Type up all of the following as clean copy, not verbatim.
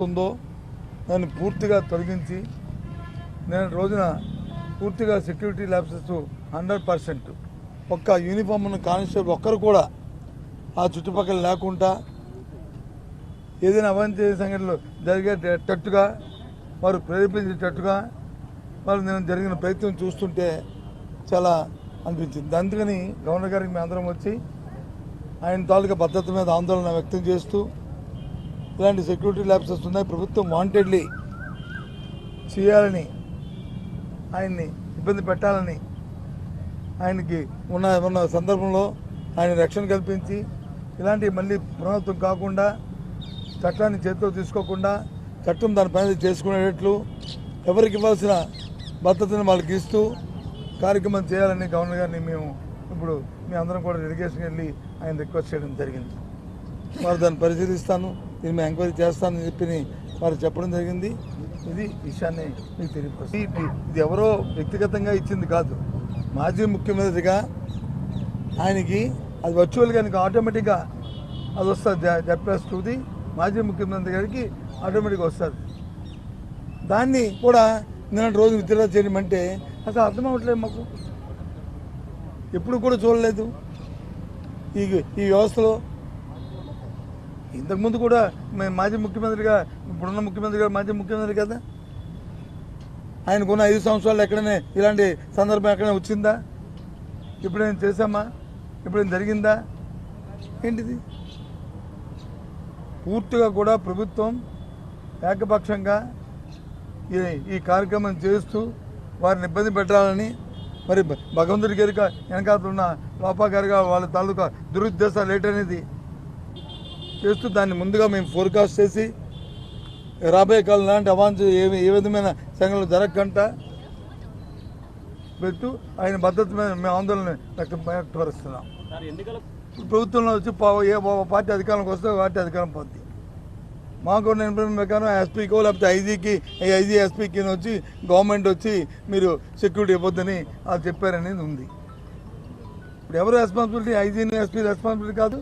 ఉందో దాన్ని పూర్తిగా తొలగించి నేను రోజున పూర్తిగా సెక్యూరిటీ ల్యాబ్సెస్ 100% ఒక్క యూనిఫామ్ ఉన్న కానిస్టేబుల్ ఒక్కరు కూడా ఆ చుట్టుపక్కల లేకుండా ఏదైనా అవాంఛనీయ సంఘటనలు జరిగేటట్టుగా వారు ప్రేరేపించేటట్టుగా వారు నేను జరిగిన ప్రయత్నం చూస్తుంటే చాలా అనిపించింది. అందుకని గవర్నర్ గారికి మేము అందరం వచ్చి ఆయన తాలూకా భద్రత మీద ఆందోళన వ్యక్తం చేస్తూ ఇలాంటి సెక్యూరిటీ ల్యాబ్సెస్ ఉన్నాయి, ప్రభుత్వం వాంటెడ్లీ చేయాలని ఆయన్ని ఇబ్బంది పెట్టాలని ఆయనకి ఉన్న సందర్భంలో ఆయన రక్షణ కల్పించి ఇలాంటివి మళ్ళీ పునరావృతం కాకుండా చట్టాన్ని చేతిలో తీసుకోకుండా చట్టం దాని పని చేసుకునేటట్లు ఎవరికి ఇవ్వాల్సిన భద్రతను వాళ్ళకి ఇస్తూ కార్యక్రమం చేయాలని గవర్నర్ గారిని మేము ఇప్పుడు మీ అందరం కూడా డెలిగేషన్ వెళ్ళి ఆయన రిక్వెస్ట్ చేయడం జరిగింది. వారు దాన్ని పరిశీలిస్తాను, దీన్ని మేము ఎంక్వైరీ చేస్తానని చెప్పి వారు చెప్పడం జరిగింది. ఇది విషయాన్ని మీకు తెలియపరుస్తుంది. ఇది ఎవరో వ్యక్తిగతంగా ఇచ్చింది కాదు, మాజీ ముఖ్యమంత్రిగా ఆయనకి అది వర్చువల్గా ఆయనకి ఆటోమేటిక్గా అది వస్తుంది. చెప్పేస్తుంది మాజీ ముఖ్యమంత్రి గారికి ఆటోమేటిక్గా వస్తుంది. దాన్ని కూడా నేను రోజు విత్డ్రా చేయమంటే అసలు అర్థం అవ్వట్లేదు. మాకు ఎప్పుడు కూడా చూడలేదు ఈ వ్యవస్థలో. ఇంతకుముందు కూడా మేము మాజీ ముఖ్యమంత్రిగా, ఇప్పుడున్న ముఖ్యమంత్రి గారు మాజీ ముఖ్యమంత్రి కదా, ఆయనకున్న 5 సంవత్సరాలు ఎక్కడనే ఇలాంటి సందర్భం ఎక్కడైనా వచ్చిందా? ఎప్పుడైనా చేశామా? ఎప్పుడైనా జరిగిందా? ఏంటిది? పూర్తిగా కూడా ప్రభుత్వం ఏకపక్షంగా ఈ కార్యక్రమం చేస్తూ వారిని ఇబ్బంది పెట్టాలని, మరి భగవంతుడి గారిక వెనకాల ఉన్న లోపా గారిగా వాళ్ళ తాలూకా దురుద్దేశాలు ఏంటనేది చేస్తూ దాన్ని ముందుగా మేము ఫోర్కాస్ట్ చేసి రాబోయే కాలం లాంటి అవాంఛ ఏ విధమైన సంఘటనలు జరగకుండా పెట్టు ఆయన భద్రత మీద మేము ఆందోళన వ్యక్తపరుస్తున్నాం. ప్రభుత్వంలో వచ్చి ఏ పార్టీ అధికారంలోకి వస్తే పార్టీ అధికారం పోద్ది. మాకు ఇన్ఫర్మేషన్ ప్రకారం ఎస్పీకో లేకపోతే ఐజీ ఎస్పీకి వచ్చి గవర్నమెంట్ వచ్చి మీరు సెక్యూరిటీ ఇవ్వద్దని అది చెప్పారనేది ఉంది. ఇప్పుడు ఎవరు రెస్పాన్సిబిలిటీ? ఐజీని ఎస్పీ రెస్పాన్సిబిలిటీ కాదు,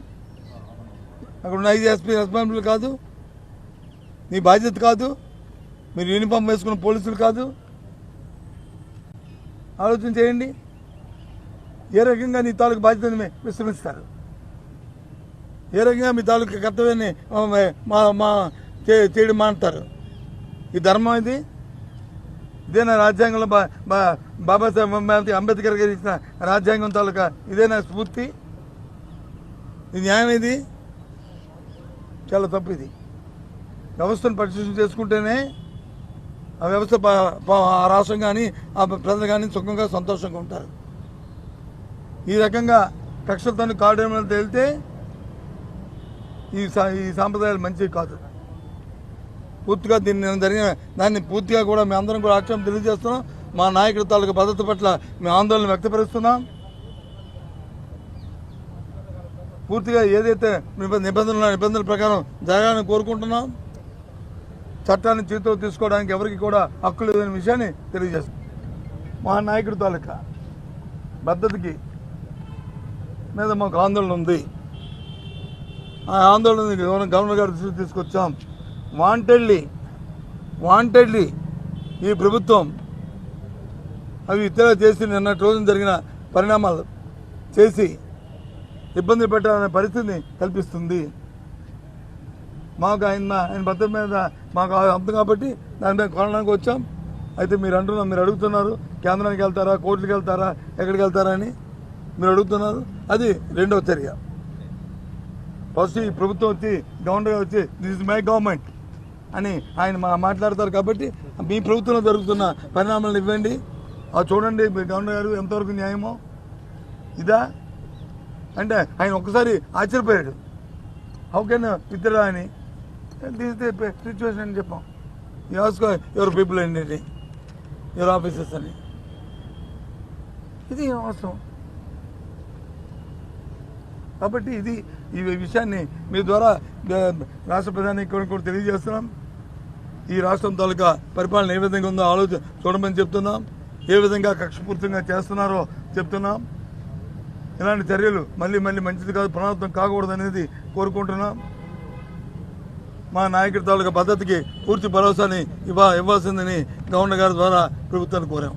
అక్కడ ఉన్న ఐజీ ఎస్పీ రెస్పాన్సిబిలిటీ కాదు, నీ బాధ్యత కాదు, మీరు యూనిఫామ్ వేసుకున్న పోలీసులు కాదు. ఆలోచన చేయండి, ఏ రకంగా నీ తాలూకు బాధ్యతని విస్మరిస్తారు, ఏ రకంగా మీ తాలూకు కర్తవ్యాన్ని చేయడం మానుతారు. ఈ ధర్మం ఇది? ఇదేనా రాజ్యాంగంలో బాబాసాహెబ్ అంబేద్కర్ గారు ఇచ్చిన రాజ్యాంగం తాలూకా ఇదేనా స్ఫూర్తి? ఇది న్యాయం? ఇది చాలా తప్పు. ఇది వ్యవస్థను పరిశీలన చేసుకుంటేనే ఆ వ్యవస్థ ఆ రాష్ట్రం కానీ ఆ ప్రజలు కానీ సుఖంగా సంతోషంగా ఉంటారు. ఈ రకంగా కక్షలతో కారణాలు తేలితే ఈ సాంప్రదాయాలు మంచివి కాదు. పూర్తిగా దాన్ని పూర్తిగా కూడా మేము అందరం కూడా ఆక్షేపం తెలియజేస్తున్నాం. మా నాయకుడి తాలూకు భద్రత పట్ల మేము ఆందోళన వ్యక్తపరుస్తున్నాం. పూర్తిగా ఏదైతే నిబంధనల ప్రకారం జరగాలని కోరుకుంటున్నాం. చట్టాన్ని చేతితో తీసుకోవడానికి ఎవరికి కూడా హక్కు లేదనే విషయాన్ని తెలియజేస్తాం. మా నాయకుడి తాలూకా భద్రతకి మీద మాకు ఆందోళన ఉంది. ఆ ఆందోళన గవర్నర్ గారి దృష్టికి తీసుకొచ్చాం. వాంటెడ్లీ ఈ ప్రభుత్వం అవి ఇతర చేసి నిన్నటి రోజున జరిగిన పరిణామాలు చేసి ఇబ్బంది పెట్టాలనే పరిస్థితిని కల్పిస్తుంది. మాకు ఆయన భద్రత మీద మాకు అంతం కాబట్టి దాని మీద కొనడానికి వచ్చాం. అయితే మీరు అడుగుతున్నారు కేంద్రానికి వెళ్తారా, కోర్టులకు వెళ్తారా, ఎక్కడికి వెళ్తారా అని మీరు అడుగుతున్నారు. అది రెండవ చర్య. ఫస్ట్ ఈ ప్రభుత్వం వచ్చి గవర్నర్ వచ్చి దిస్ ఇస్ మై గవర్నమెంట్ అని ఆయన మాట్లాడతారు. కాబట్టి మీ ప్రభుత్వంలో జరుగుతున్న పరిణామాలను ఇవ్వండి, అది చూడండి గవర్నర్ గారు ఎంతవరకు న్యాయమో. ఇదా అంటే ఆయన ఒక్కసారి ఆశ్చర్యపోయాడు. హౌ కెన్ విత్డ్రా అని, దిస్ ది సిచ్యువేషన్ అని చెప్పాం. ఆస్కో యువర్ పీపుల్ ఏంటి, యువర్ ఆఫీసర్స్ అని. ఇది అవసరం. కాబట్టి ఈ విషయాన్ని మీ ద్వారా రాష్ట్ర ప్రధానికి కూడా తెలియజేస్తున్నాం. ఈ రాష్ట్రం తాలూకా పరిపాలన ఏ విధంగా ఉందో ఆలోచన చూడమని చెప్తున్నాం. ఏ విధంగా కక్షపూర్తంగా చేస్తున్నారో చెప్తున్నాం. ఇలాంటి చర్యలు మళ్ళీ మంచిది కాదు, పునరావృతం కాకూడదు అనేది కోరుకుంటున్నాం. మా నాయకుడి తాలూకా భద్రతకి పూర్తి భరోసాని ఇవ్వాల్సిందని గవర్నర్ గారి ద్వారా ప్రభుత్వాన్ని కోరాం.